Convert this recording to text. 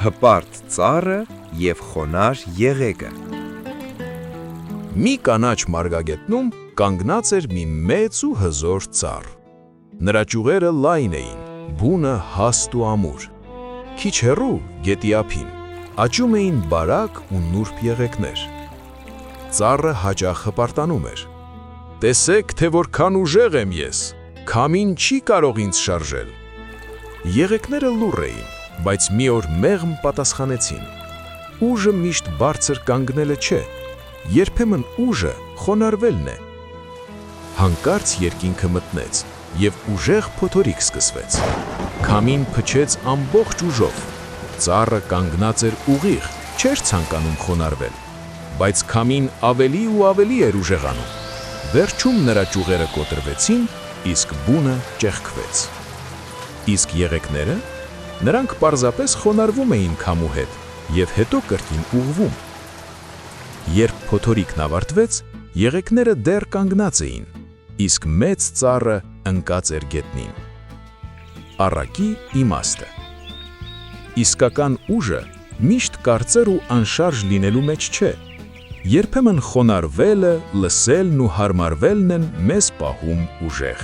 հպարտ ծառը և խոնար եղեգը։ Մի կանաչ մարգագետնում կանգնած էր մի մեծ ու հզոր ծառ։ Նրա ճյուղերը լայն էին, բունը հաստ ու ամուր։ Քիչ հեռու, գետի ափին, աճում էին բարակ ու նուրբ եղեգներ։ Ծառը հաճախ հպարտանում էր. «Տեսեք, թե որքան ուժեղ եմ ես, քամին չի կարող ինձ շարժել»։ Եղեգները լուռ էին, բայց մի օր մեղմ պատասխանեցին. «Ուժը միշտ բարձր կանգնելը չէ, երբեմն ուժը խոնարհվելն է»։ Հանկարծ երկինքը մթնեց, և ուժեղ փոթորիկ սկսվեց։ Քամին փչեց ամբողջ ուժով։ Ծառը կանգնած էր ուղիղ, չէր ցանկանում խոնարհվել, բայց քամին ավելի ու ավելի էր ուժեղանում։ Վերջում նրա ճյուղերը կոտրվեցին, իսկ բունը ճեղքվեց։ Իսկ եղեգները, նրանք պարզապես խոնարհվում էին քամու հետ և հետո կրկին ուղղվում։ Երբ փոթորիկն ավարտվեց, եղեգները դեռ կանգնած էին, իսկ մեծ ծառը ընկած էր գետնին։ Առակի իմաստը։ Իսկական ուժը միշտ կարծր ու անշարժ լինելու մեջ չէ։ Երբեմն խոնարհվելը, լսելն ու հարմարվելն են մեզ պահում ուժեղ։